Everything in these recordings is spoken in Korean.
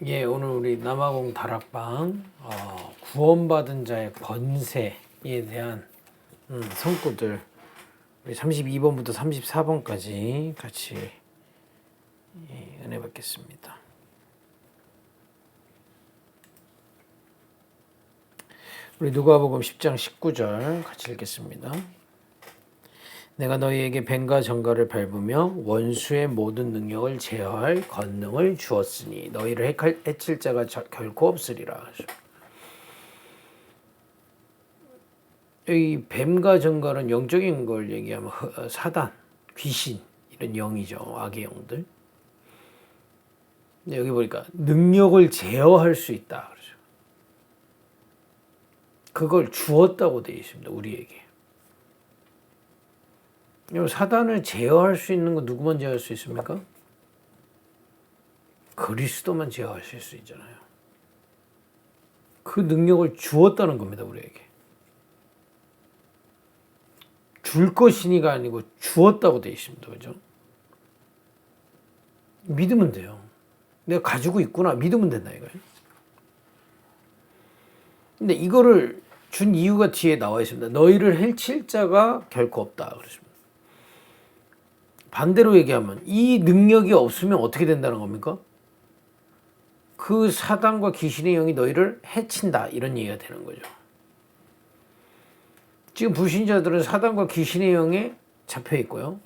예, 오늘 우리 남아공 다락방 구원받은 자의 권세에 대한 성구들 우리 32번부터 34번까지 같이 은혜 받겠습니다. 우리 누가복음 10장 19절 같이 읽겠습니다. 내가 너희에게 뱀과 정갈을 밟으며 원수의 모든 능력을 제어할 권능을 주었으니 너희를 해칠 자가 결코 없으리라. 이 뱀과 정갈은 영적인 걸 얘기하면 사단, 귀신 이런 영이죠. 악의 영들. 근데 여기 보니까 능력을 제어할 수 있다. 그러죠. 그걸 주었다고 되어 있습니다. 우리에게. 사단을 제어할 수 있는 거 누구만 제어할 수 있습니까? 그리스도만 제어하실 수 있잖아요. 그 능력을 주었다는 겁니다, 우리에게. 줄 것이니가 아니고 주었다고 되어 있습니다. 그죠? 믿으면 돼요. 내가 가지고 있구나. 믿으면 된다, 이거예요. 근데 이거를 준 이유가 뒤에 나와 있습니다. 너희를 해칠 자가 결코 없다. 그러십니다. 반대로 얘기하면 이 능력이 없으면 어떻게 된다는 겁니까? 그 사단과 귀신의 영이 너희를 해친다 이런 얘기가 되는 거죠. 지금 불신자들은 사단과 귀신의 영에 잡혀 있고요.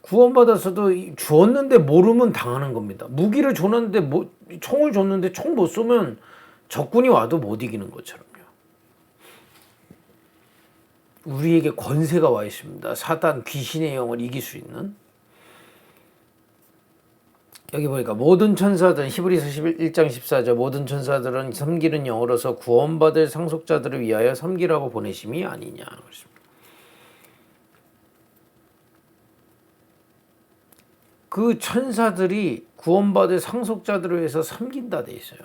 구원받아서도 주었는데 모르면 당하는 겁니다. 무기를 줬는데 총을 줬는데 총 못 쏘면 적군이 와도 못 이기는 것처럼요. 우리에게 권세가 와 있습니다. 사단, 귀신의 영을 이길 수 있는. 여기 보니까 모든 천사들은 히브리서 1장 14절 모든 천사들은 섬기는 영으로서 구원받을 상속자들을 위하여 섬기라고 보내심이 아니냐. 그 천사들이 구원받을 상속자들을 위해서 섬긴다 돼 있어요.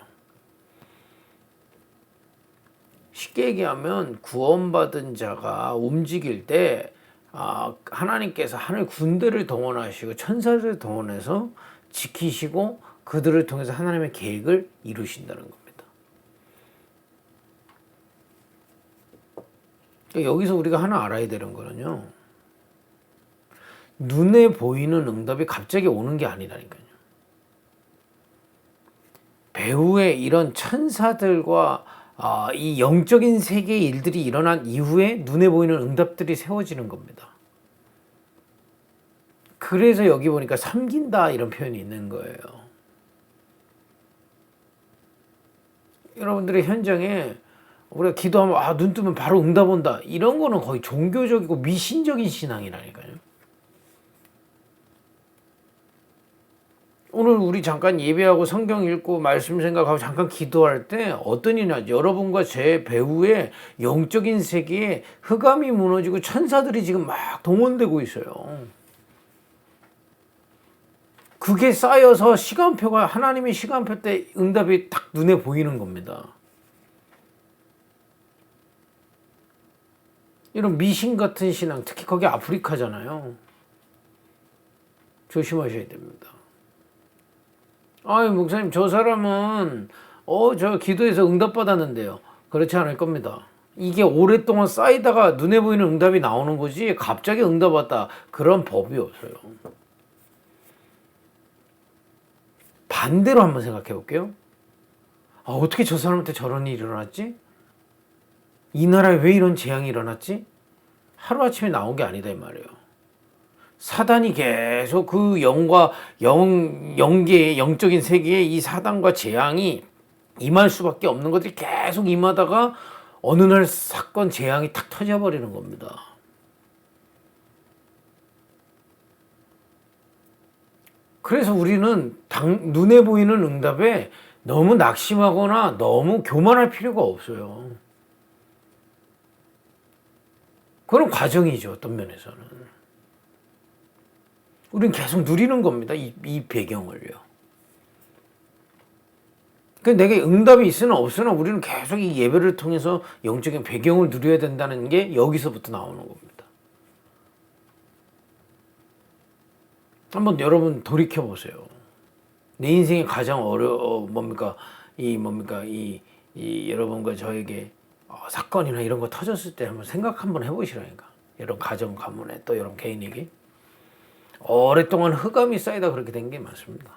쉽게 얘기하면 구원받은 자가 움직일 때 하나님께서 하늘 군대를 동원하시고 천사들을 동원해서 지키시고 그들을 통해서 하나님의 계획을 이루신다는 겁니다. 여기서 우리가 하나 알아야 되는 거는요. 눈에 보이는 응답이 갑자기 오는 게 아니라니까요. 배후에 이런 천사들과 이 영적인 세계의 일들이 일어난 이후에 눈에 보이는 응답들이 세워지는 겁니다. 그래서 여기 보니까 섬긴다 이런 표현이 있는 거예요. 여러분들의 현장에 우리가 기도하면 눈 뜨면 바로 응답 온다 이런 거는 거의 종교적이고 미신적인 신앙이라니까요. 오늘 우리 잠깐 예배하고 성경 읽고 말씀 생각하고 잠깐 기도할 때 어떤 일이 나죠? 여러분과 제 배후에 영적인 세계에 흑암이 무너지고 천사들이 지금 막 동원되고 있어요. 그게 쌓여서 시간표가 하나님의 시간표 때 응답이 딱 눈에 보이는 겁니다. 이런 미신 같은 신앙, 특히 거기 아프리카잖아요. 조심하셔야 됩니다. 목사님 저 사람은 저 기도해서 응답받았는데요. 그렇지 않을 겁니다. 이게 오랫동안 쌓이다가 눈에 보이는 응답이 나오는 거지 갑자기 응답 왔다 그런 법이 없어요. 반대로 한번 생각해 볼게요. 어떻게 저 사람한테 저런 일이 일어났지? 이 나라에 왜 이런 재앙이 일어났지? 하루아침에 나온 게 아니다 이 말이에요. 사단이 계속 그 영과 영계의 영적인 세계에 이 사단과 재앙이 임할 수밖에 없는 것들이 계속 임하다가 어느 날 사건 재앙이 탁 터져버리는 겁니다. 그래서 우리는 눈에 보이는 응답에 너무 낙심하거나 너무 교만할 필요가 없어요. 그런 과정이죠. 어떤 면에서는. 우리는 계속 누리는 겁니다. 이 배경을요. 내게 응답이 있으나 없으나 우리는 계속 이 예배를 통해서 영적인 배경을 누려야 된다는 게 여기서부터 나오는 겁니다. 한번 여러분 돌이켜 보세요. 내 인생이 가장 뭡니까 이 여러분과 저에게 사건이나 이런 거 터졌을 때 한번 생각 한번 해보시라니까. 이런 가정 가문에 또 이런 개인에게 오랫동안 흑암이 쌓이다 그렇게 된 게 많습니다.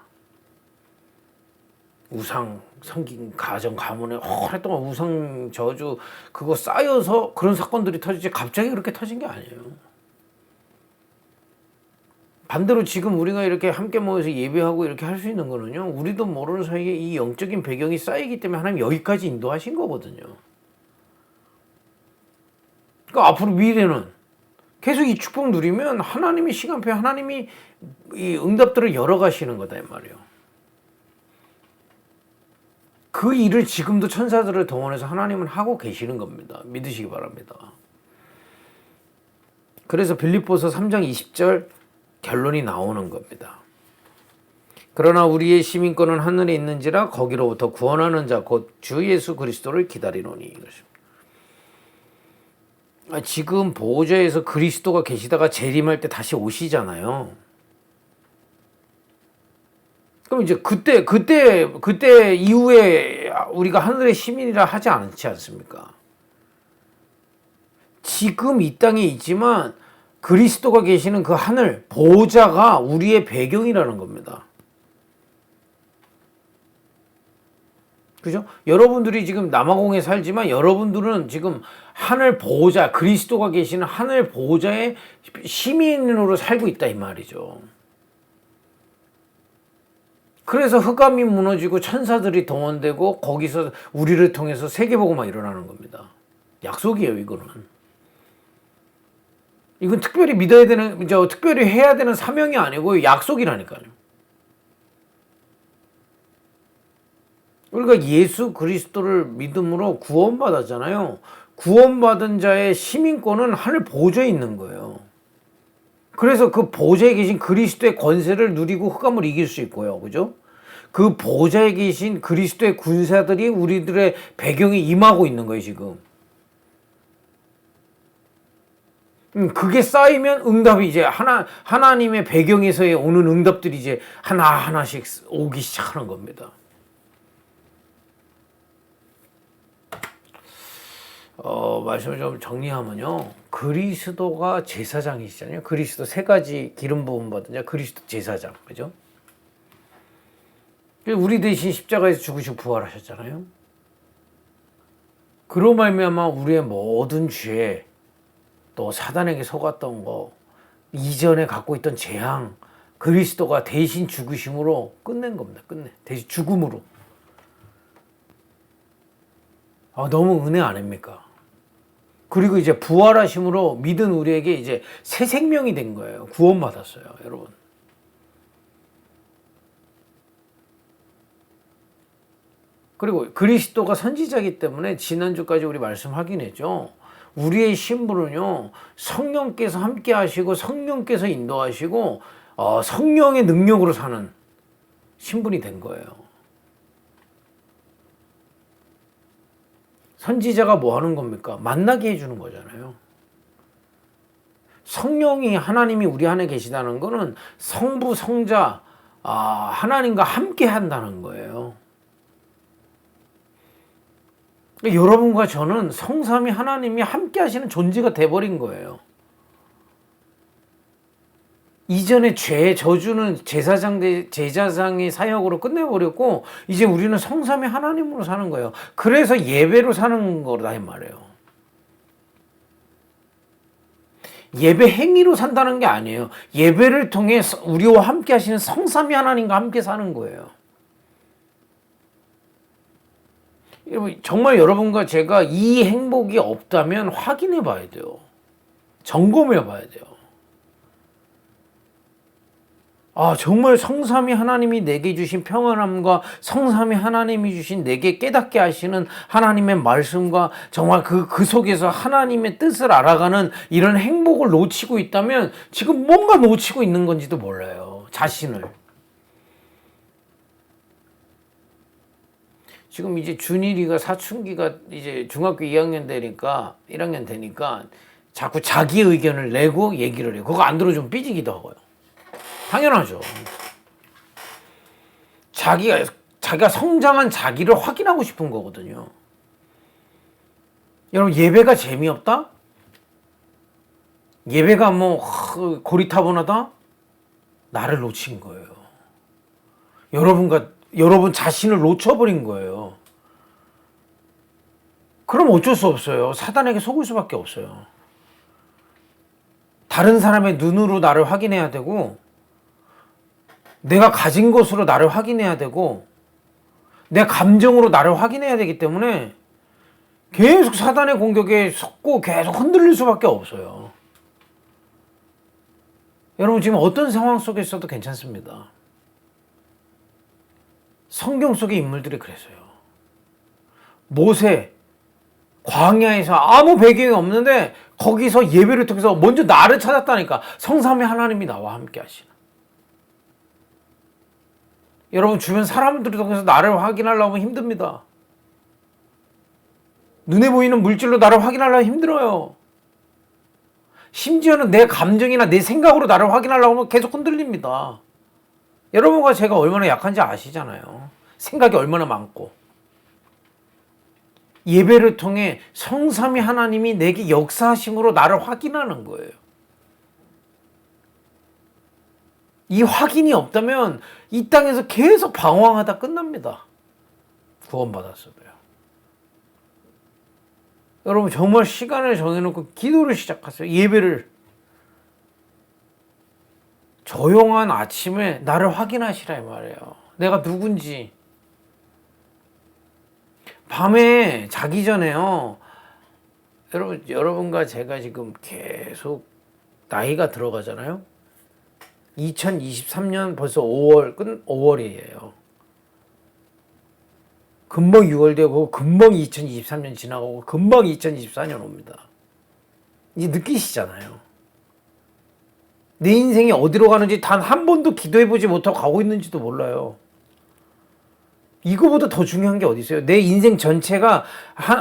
우상 섬긴 가정 가문에 오랫동안 우상 저주 그거 쌓여서 그런 사건들이 터지지 갑자기 그렇게 터진 게 아니에요. 반대로 지금 우리가 이렇게 함께 모여서 예배하고 이렇게 할 수 있는 거는요, 우리도 모르는 사이에 이 영적인 배경이 쌓이기 때문에 하나님 여기까지 인도하신 거거든요. 그러니까 앞으로 미래는 계속 이 축복 누리면 하나님이 시간표에 하나님이 이 응답들을 열어가시는 거다 이 말이에요. 그 일을 지금도 천사들을 동원해서 하나님은 하고 계시는 겁니다. 믿으시기 바랍니다. 그래서 빌립보서 3장 20절 결론이 나오는 겁니다. 그러나 우리의 시민권은 하늘에 있는지라 거기로부터 구원하는 자 곧 주 예수 그리스도를 기다리노니 이것입니다. 지금 보좌에서 그리스도가 계시다가 재림할 때 다시 오시잖아요. 그럼 이제 그때 이후에 우리가 하늘의 시민이라 하지 않지 않습니까? 지금 이 땅에 있지만 그리스도가 계시는 그 하늘, 보좌가 우리의 배경이라는 겁니다. 그죠? 여러분들이 지금 남아공에 살지만 여러분들은 지금 하늘 보좌, 그리스도가 계시는 하늘 보좌의 시민으로 살고 있다 이 말이죠. 그래서 흑암이 무너지고 천사들이 동원되고 거기서 우리를 통해서 세계복음화 일어나는 겁니다. 약속이에요, 이거는. 이건 특별히 믿어야 되는, 특별히 해야 되는 사명이 아니고 약속이라니까요. 우리가 예수 그리스도를 믿음으로 구원받았잖아요. 구원받은 자의 시민권은 하늘 보좌에 있는 거예요. 그래서 그 보좌에 계신 그리스도의 권세를 누리고 흑암을 이길 수 있고요. 그죠? 그 보좌에 계신 그리스도의 군사들이 우리들의 배경에 임하고 있는 거예요, 지금. 그게 쌓이면 응답이 이제 하나님의 배경에서의 오는 응답들이 이제 하나하나씩 오기 시작하는 겁니다. 말씀을 좀 정리하면요. 그리스도가 제사장이시잖아요. 그리스도 세 가지 기름 부음 받은 자, 그리스도 제사장. 그죠? 우리 대신 십자가에서 죽으시고 부활하셨잖아요. 그로 말미암아 우리의 모든 죄, 또 사단에게 속았던 거, 이전에 갖고 있던 재앙, 그리스도가 대신 죽으심으로 끝낸 겁니다. 대신 죽음으로. 너무 은혜 아닙니까? 그리고 이제 부활하심으로 믿은 우리에게 이제 새 생명이 된 거예요. 구원받았어요, 여러분. 그리고 그리스도가 선지자이기 때문에 지난주까지 우리 말씀 확인했죠. 우리의 신분은요, 성령께서 함께 하시고 성령께서 인도하시고 성령의 능력으로 사는 신분이 된 거예요. 선지자가 뭐 하는 겁니까? 만나게 해주는 거잖아요. 성령이 하나님이 우리 안에 계시다는 거는 성부, 성자, 하나님과 함께 한다는 거예요. 여러분과 저는 성삼위 하나님이 함께 하시는 존재가 돼버린 거예요. 이전에 죄, 저주는 제사장의 사역으로 끝내버렸고 이제 우리는 성삼위 하나님으로 사는 거예요. 그래서 예배로 사는 거다 이 말이에요. 예배 행위로 산다는 게 아니에요. 예배를 통해 우리와 함께 하시는 성삼위 하나님과 함께 사는 거예요. 정말 여러분과 제가 이 행복이 없다면 확인해 봐야 돼요. 점검해 봐야 돼요. 정말 성삼위 하나님이 내게 주신 평안함과 성삼위 하나님이 주신 내게 깨닫게 하시는 하나님의 말씀과 정말 그 속에서 하나님의 뜻을 알아가는 이런 행복을 놓치고 있다면 지금 뭔가 놓치고 있는 건지도 몰라요. 자신을. 지금 이제 준일이가 사춘기가 이제 중학교 1학년 되니까 자꾸 자기 의견을 내고 얘기를 해요. 그거 안 들어주면 삐지기도 하고요. 당연하죠. 자기가 성장한 자기를 확인하고 싶은 거거든요. 여러분, 예배가 재미없다? 예배가 고리타분하다? 나를 놓친 거예요. 여러분 자신을 놓쳐버린 거예요. 그럼 어쩔 수 없어요. 사단에게 속을 수밖에 없어요. 다른 사람의 눈으로 나를 확인해야 되고, 내가 가진 것으로 나를 확인해야 되고, 내 감정으로 나를 확인해야 되기 때문에 계속 사단의 공격에 속고 계속 흔들릴 수밖에 없어요. 여러분, 지금 어떤 상황 속에 있어도 괜찮습니다. 성경 속의 인물들이 그랬어요. 모세, 광야에서 아무 배경이 없는데 거기서 예배를 통해서 먼저 나를 찾았다니까. 성삼위 하나님이 나와 함께 하시는. 여러분, 주변 사람들을 통해서 나를 확인하려면 힘듭니다. 눈에 보이는 물질로 나를 확인하려면 힘들어요. 심지어는 내 감정이나 내 생각으로 나를 확인하려고 하면 계속 흔들립니다. 여러분과 제가 얼마나 약한지 아시잖아요. 생각이 얼마나 많고. 예배를 통해 성삼위 하나님이 내게 역사하심으로 나를 확인하는 거예요. 이 확인이 없다면 이 땅에서 계속 방황하다 끝납니다. 구원받았어도요. 여러분, 정말 시간을 정해놓고 기도를 시작하세요. 예배를. 조용한 아침에 나를 확인하시라 이 말이에요. 내가 누군지. 밤에 자기 전에요. 여러분과 제가 지금 계속 나이가 들어가잖아요. 2023년 벌써 5월이에요. 금방 6월 되고 금방 2023년 지나가고 금방 2024년 옵니다. 이제 느끼시잖아요. 내 인생이 어디로 가는지 단 한 번도 기도해보지 못하고 가고 있는지도 몰라요. 이거보다 더 중요한 게 어디 있어요? 내 인생 전체가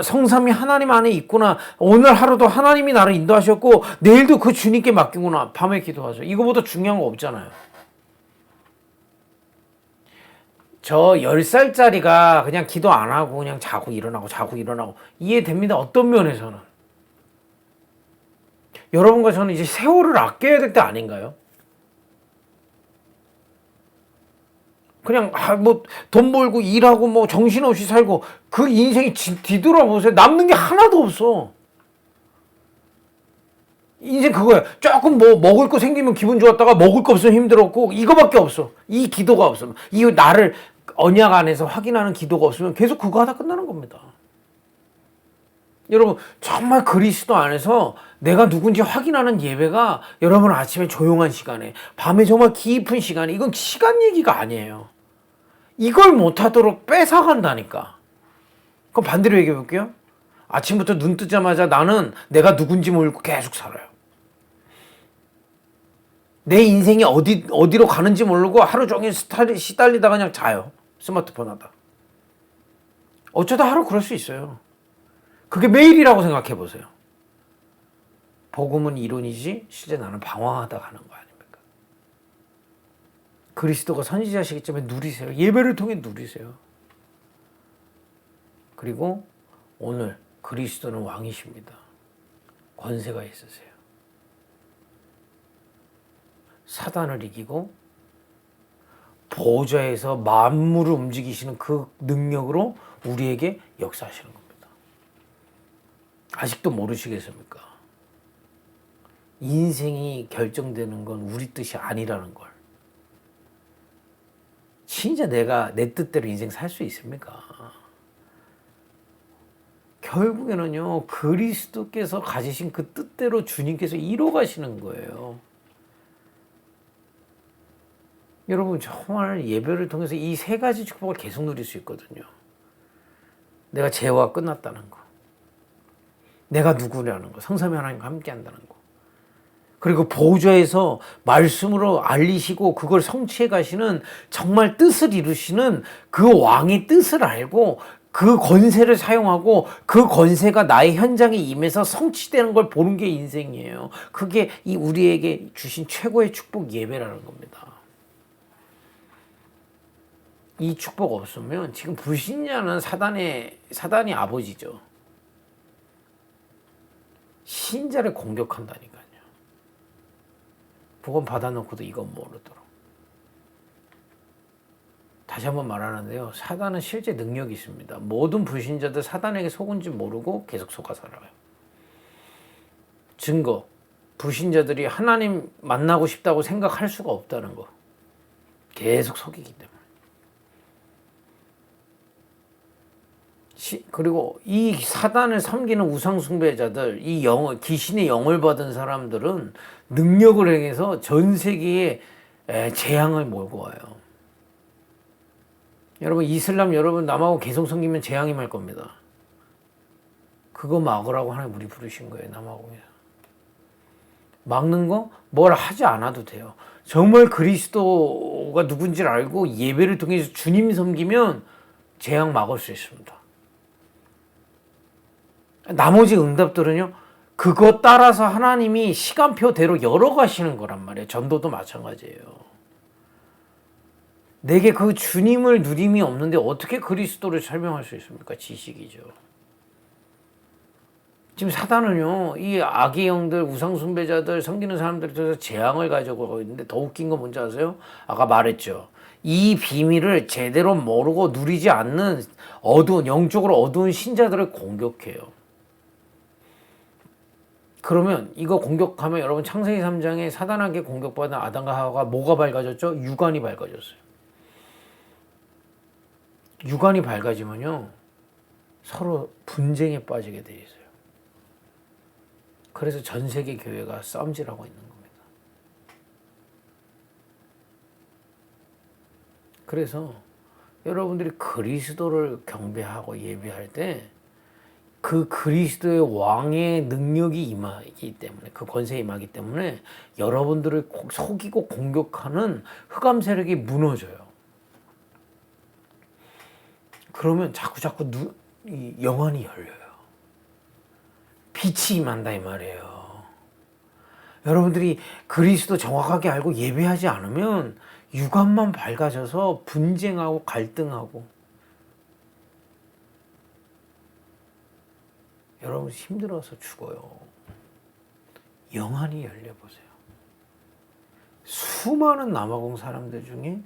성삼위 하나님 안에 있구나. 오늘 하루도 하나님이 나를 인도하셨고 내일도 그 주님께 맡기구나. 밤에 기도하죠. 이거보다 중요한 거 없잖아요. 저 10살짜리가 그냥 기도 안 하고 그냥 자고 일어나고 이해됩니다. 어떤 면에서는. 여러분과 저는 이제 세월을 아껴야 될 때 아닌가요? 그냥 돈 벌고 일하고 정신없이 살고 그 인생이 뒤돌아보세요. 남는 게 하나도 없어. 인생 그거야. 조금 먹을 거 생기면 기분 좋았다가 먹을 거 없으면 힘들었고 이거밖에 없어. 이 기도가 없으면, 이 나를 언약 안에서 확인하는 기도가 없으면 계속 그거 하다 끝나는 겁니다. 여러분, 정말 그리스도 안에서 내가 누군지 확인하는 예배가 여러분 아침에 조용한 시간에, 밤에 정말 깊은 시간에, 이건 시간 얘기가 아니에요. 이걸 못하도록 뺏어간다니까. 그럼 반대로 얘기해 볼게요. 아침부터 눈 뜨자마자 나는 내가 누군지 모르고 계속 살아요. 내 인생이 어디로 가는지 모르고 하루 종일 시달리다가 그냥 자요. 스마트폰 하다. 어쩌다 하루 그럴 수 있어요. 그게 매일이라고 생각해 보세요. 복음은 이론이지 실제 나는 방황하다 가는 거 아닙니까? 그리스도가 선지자시기 때문에 누리세요. 예배를 통해 누리세요. 그리고 오늘 그리스도는 왕이십니다. 권세가 있으세요. 사단을 이기고 보좌에서 만물을 움직이시는 그 능력으로 우리에게 역사하시는 겁니다. 아직도 모르시겠습니까? 인생이 결정되는 건 우리 뜻이 아니라는 걸. 진짜 내가 내 뜻대로 인생 살 수 있습니까? 결국에는요, 그리스도께서 가지신 그 뜻대로 주님께서 이뤄 가시는 거예요. 여러분, 정말 예배를 통해서 이 세 가지 축복을 계속 누릴 수 있거든요. 내가 죄와 끝났다는 거, 내가 누구냐는 거, 성삼위 하나님과 함께 한다는 거, 그리고 보좌에서 말씀으로 알리시고 그걸 성취해 가시는, 정말 뜻을 이루시는 그 왕의 뜻을 알고 그 권세를 사용하고 그 권세가 나의 현장에 임해서 성취되는 걸 보는 게 인생이에요. 그게 이 우리에게 주신 최고의 축복 예배라는 겁니다. 이 축복 없으면 지금 불신자는 사단이 아버지죠. 신자를 공격한다니까요. 복음 받아놓고도 이건 모르도록. 다시 한번 말하는데요. 사단은 실제 능력이 있습니다. 모든 불신자들 사단에게 속은지 모르고 계속 속아 살아가요. 증거. 불신자들이 하나님 만나고 싶다고 생각할 수가 없다는 거. 계속 속이기 때문에. 그리고 이 사단을 섬기는 우상숭배자들, 귀신의 영을 받은 사람들은 능력을 행해서 전 세계에 재앙을 몰고 와요. 여러분, 이슬람 남하고 계속 섬기면 재앙이 말 겁니다. 그거 막으라고 하나님 우리 부르신 거예요, 남하고에서. 막는 거 뭘 하지 않아도 돼요. 정말 그리스도가 누군지를 알고 예배를 통해서 주님 섬기면 재앙 막을 수 있습니다. 나머지 응답들은요, 그거 따라서 하나님이 시간표대로 열어가시는 거란 말이에요. 전도도 마찬가지예요. 내게 그 주님을 누림이 없는데 어떻게 그리스도를 설명할 수 있습니까? 지식이죠. 지금 사단은요, 이 악의 영들, 우상숭배자들, 섬기는 사람들에 대해서 재앙을 가져가고 있는데 더 웃긴 건 뭔지 아세요? 아까 말했죠. 이 비밀을 제대로 모르고 누리지 않는 영적으로 어두운 신자들을 공격해요. 그러면 이거 공격하면 여러분 창세기 3장에 사단에게 공격받은 아담과 하와가 뭐가 밝아졌죠? 육안이 밝아졌어요. 육안이 밝아지면요, 서로 분쟁에 빠지게 돼 있어요. 그래서 전 세계 교회가 싸움질하고 있는 겁니다. 그래서 여러분들이 그리스도를 경배하고 예배할 때 그 그리스도의 왕의 능력이 임하기 때문에, 그 권세에 임하기 때문에 여러분들을 속이고 공격하는 흑암 세력이 무너져요. 그러면 자꾸 이 영안이 열려요. 빛이 임한다 이 말이에요. 여러분들이 그리스도 정확하게 알고 예배하지 않으면 육안만 밝아져서 분쟁하고 갈등하고, 여러분 힘들어서 죽어요. 영안이 열려보세요. 수많은 남아공 사람들 중에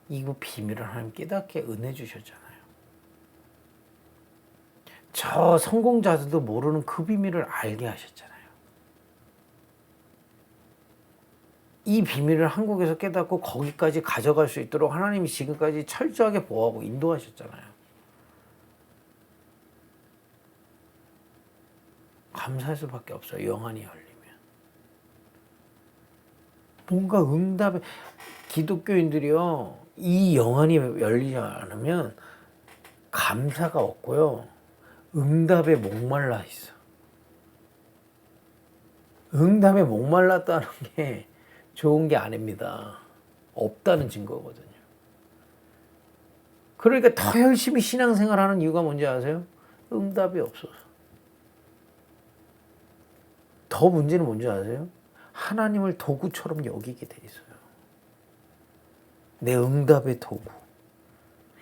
이거 비밀을 하나님 깨닫게 은혜 주셨잖아요. 저 성공자들도 모르는 그 비밀을 알게 하셨잖아요. 이 비밀을 한국에서 깨닫고 거기까지 가져갈 수 있도록 하나님이 지금까지 철저하게 보호하고 인도하셨잖아요. 감사할 수밖에 없어요. 영안이 열리면. 뭔가 응답에, 기독교인들이요, 이 영안이 열리지 않으면 감사가 없고요, 응답에 목말라 있어. 응답에 목말랐다는 게 좋은 게 아닙니다. 없다는 증거거든요. 그러니까 더 열심히 신앙생활하는 이유가 뭔지 아세요? 응답이 없어서. 더 문제는 뭔지 아세요? 하나님을 도구처럼 여기게 돼 있어요. 내 응답의 도구.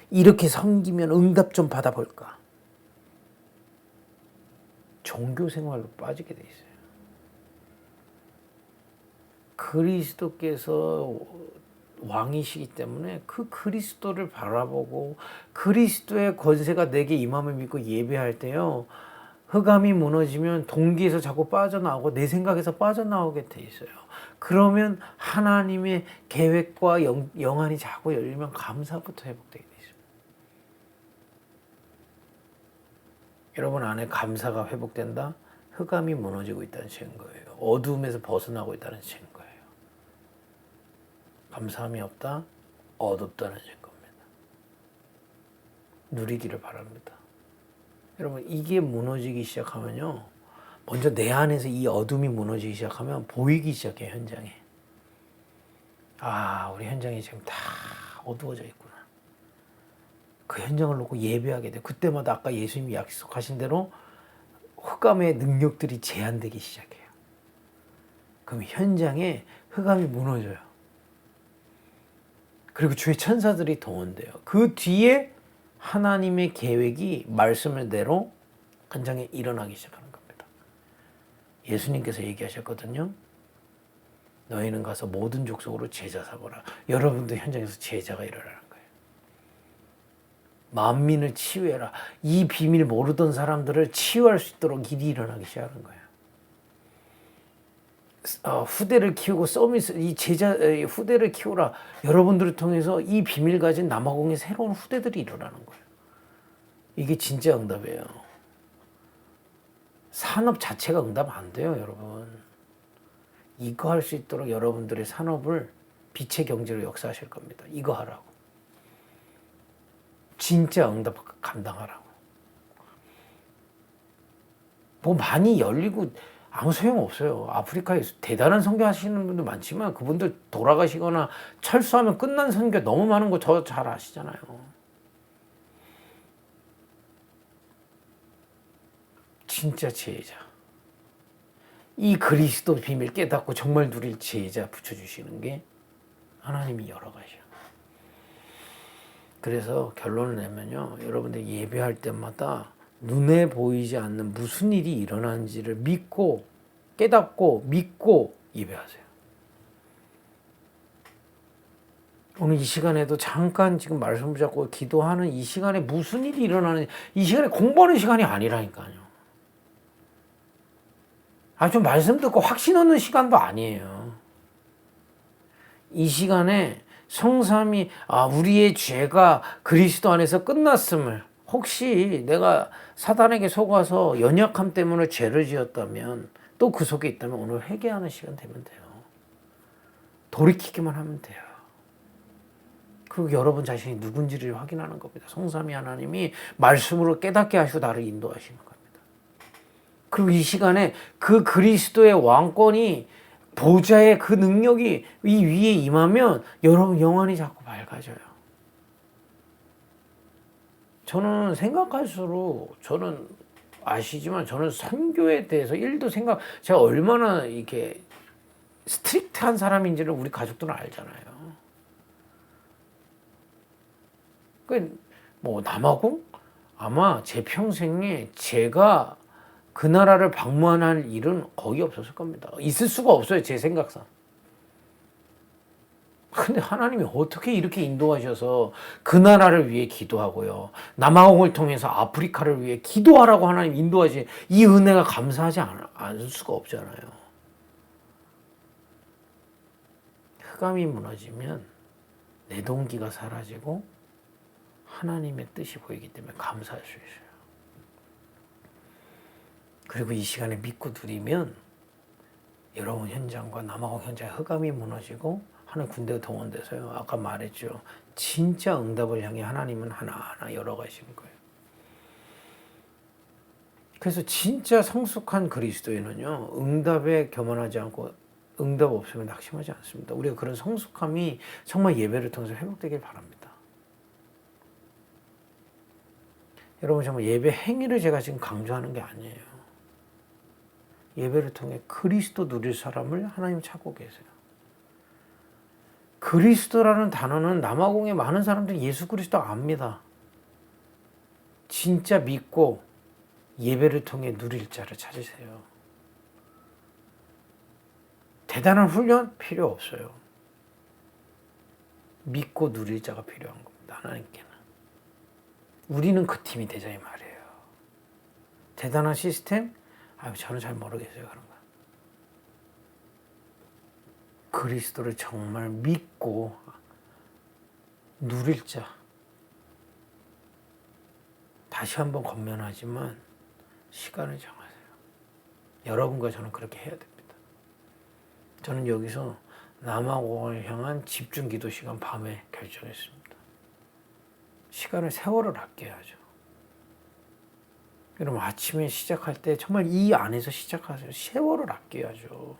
이렇게 섬기면 응답 좀 받아볼까? 종교 생활로 빠지게 돼 있어요. 그리스도께서 왕이시기 때문에 그 그리스도를 바라보고 그리스도의 권세가 내게 임함을 믿고 예배할 때요, 흑암이 무너지면 동기에서 자꾸 빠져나오고 내 생각에서 빠져나오게 돼 있어요. 그러면 하나님의 계획과 영안이 자꾸 열리면 감사부터 회복되게 돼 있어요. 여러분 안에 감사가 회복된다? 흑암이 무너지고 있다는 증거예요. 어두움에서 벗어나고 있다는 증거예요. 감사함이 없다? 어둡다는 증거입니다. 누리기를 바랍니다. 여러분, 이게 무너지기 시작하면요, 먼저 내 안에서 이 어둠이 무너지기 시작하면 보이기 시작해요, 현장에. 아, 우리 현장이 지금 다 어두워져 있구나. 그 현장을 놓고 예배하게 돼요. 그때마다 아까 예수님이 약속하신 대로 흑암의 능력들이 제한되기 시작해요. 그럼 현장에 흑암이 무너져요. 그리고 주의 천사들이 동원돼요. 그 뒤에 하나님의 계획이 말씀대로 현장에 일어나기 시작하는 겁니다. 예수님께서 얘기하셨거든요. 너희는 가서 모든 족속으로 제자 삼으라. 여러분도 현장에서 제자가 일어나는 거예요. 만민을 치유해라. 이 비밀 모르던 사람들을 치유할 수 있도록 일이 일어나기 시작하는 거예요. 후대를 키우고 서밋, 이 제자 후대를 키우라. 여러분들을 통해서 이 비밀 가진 남아공의 새로운 후대들이 일어나는 거예요. 이게 진짜 응답이에요. 산업 자체가 응답 안 돼요, 여러분. 이거 할 수 있도록 여러분들의 산업을 빛의 경제로 역사하실 겁니다. 이거 하라고. 진짜 응답 감당하라고. 뭐 많이 열리고 아무 소용없어요. 아프리카에 대단한 선교 하시는 분들 많지만 그분들 돌아가시거나 철수하면 끝난 선교 너무 많은 거 저 잘 아시잖아요. 진짜 제자. 이 그리스도 비밀 깨닫고 정말 누릴 제자 붙여주시는 게 하나님이 여러 가지야. 그래서 결론을 내면요. 여러분들 예배할 때마다 눈에 보이지 않는 무슨 일이 일어나는지를 믿고 깨닫고 믿고 예배하세요. 오늘 이 시간에도 잠깐 지금 말씀 붙잡고 기도하는 이 시간에 무슨 일이 일어나는지 이 시간에 공부하는 시간이 아니라니까요. 좀 말씀 듣고 확신 얻는 시간도 아니에요. 이 시간에 성삼이 우리의 죄가 그리스도 안에서 끝났음을 혹시 내가 사단에게 속아서 연약함 때문에 죄를 지었다면 또 그 속에 있다면 오늘 회개하는 시간 되면 돼요. 돌이키기만 하면 돼요. 그리고 여러분 자신이 누군지를 확인하는 겁니다. 성삼위 하나님이 말씀으로 깨닫게 하시고 나를 인도하시는 겁니다. 그리고 이 시간에 그 그리스도의 왕권이 보좌의 그 능력이 이 위에 임하면 여러분 영안이 자꾸 밝아져요. 저는 생각할수록 저는 아시지만 저는 선교에 대해서 제가 얼마나 이렇게 스트릭트한 사람인지를 우리 가족들은 알잖아요. 뭐 남아공 아마 제 평생에 제가 그 나라를 방문할 일은 거의 없었을 겁니다. 있을 수가 없어요, 제 생각상. 근데 하나님이 어떻게 이렇게 인도하셔서 그 나라를 위해 기도하고요. 남아공을 통해서 아프리카를 위해 기도하라고 하나님 인도하시 이 은혜가 감사하지 않을 수가 없잖아요. 흑암이 무너지면 내 동기가 사라지고 하나님의 뜻이 보이기 때문에 감사할 수 있어요. 그리고 이 시간에 믿고 누리면 여러분 현장과 남아공 현장의 흑암이 무너지고 하나님 군대가 동원돼서요. 아까 말했죠. 진짜 응답을 향해 하나님은 하나하나 열어가시는 거예요. 그래서 진짜 성숙한 그리스도인은요. 응답에 교만하지 않고 응답 없으면 낙심하지 않습니다. 우리가 그런 성숙함이 정말 예배를 통해서 회복되길 바랍니다. 여러분 정말 예배 행위를 제가 지금 강조하는 게 아니에요. 예배를 통해 그리스도 누릴 사람을 하나님 찾고 계세요. 그리스도라는 단어는 남아공의 많은 사람들이 예수 그리스도 압니다. 진짜 믿고 예배를 통해 누릴 자를 찾으세요. 대단한 훈련 필요 없어요. 믿고 누릴 자가 필요한 겁니다. 하나님께는. 우리는 그 팀이 되자 이 말이에요. 대단한 시스템? 저는 잘 모르겠어요. 그런 거. 그리스도를 정말 믿고 누릴 자. 다시 한번 권면하지만 시간을 정하세요. 여러분과 저는 그렇게 해야 됩니다. 저는 여기서 남아공을 향한 집중 기도 시간 밤에 결정했습니다. 시간을 세월을 아껴야죠. 여러분 아침에 시작할 때 정말 이 안에서 시작하세요. 세월을 아껴야죠.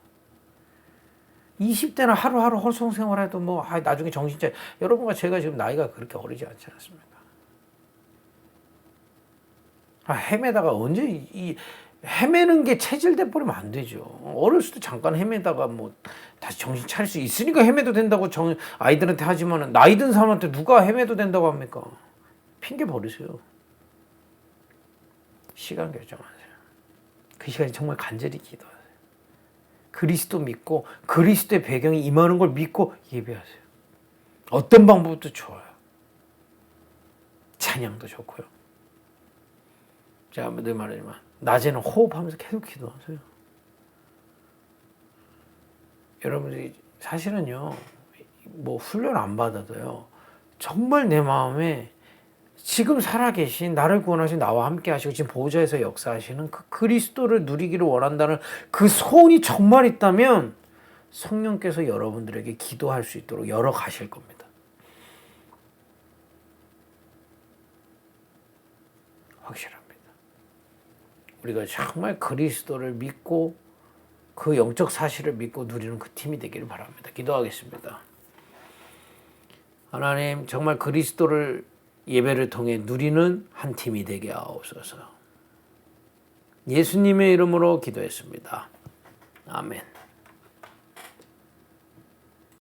20대나 하루하루 헐송생활해도 나중에 정신차 여러분과 제가 지금 나이가 그렇게 어리지 않지 않습니까? 헤매다가 언제 헤매는 게 체질돼 버리면 안 되죠. 어렸을 때 잠깐 헤매다가 뭐 다시 정신 차릴 수 있으니까 헤매도 된다고 아이들한테 하지만은 나이 든 사람한테 누가 헤매도 된다고 합니까? 핑계 버리세요. 시간 결정하세요. 그 시간에 정말 간절히 기도하세요. 그리스도 믿고 그리스도의 배경이 임하는 걸 믿고 예배하세요. 어떤 방법도 좋아요. 찬양도 좋고요. 제가 늘 말하지만 낮에는 호흡하면서 계속 기도하세요. 여러분들이 사실은요, 뭐 훈련 안 받아도요, 정말 내 마음에 지금 살아계신 나를 구원하신 나와 함께 하시고 지금 보좌에서 역사하시는 그 그리스도를 누리기를 원한다는 그 소원이 정말 있다면 성령께서 여러분들에게 기도할 수 있도록 열어 가실 겁니다. 확실합니다. 우리가 정말 그리스도를 믿고 그 영적 사실을 믿고 누리는 그 팀이 되기를 바랍니다. 기도하겠습니다. 하나님, 정말 그리스도를 예배를 통해 누리는 한 팀이 되게 하옵소서. 예수님의 이름으로 기도했습니다. 아멘.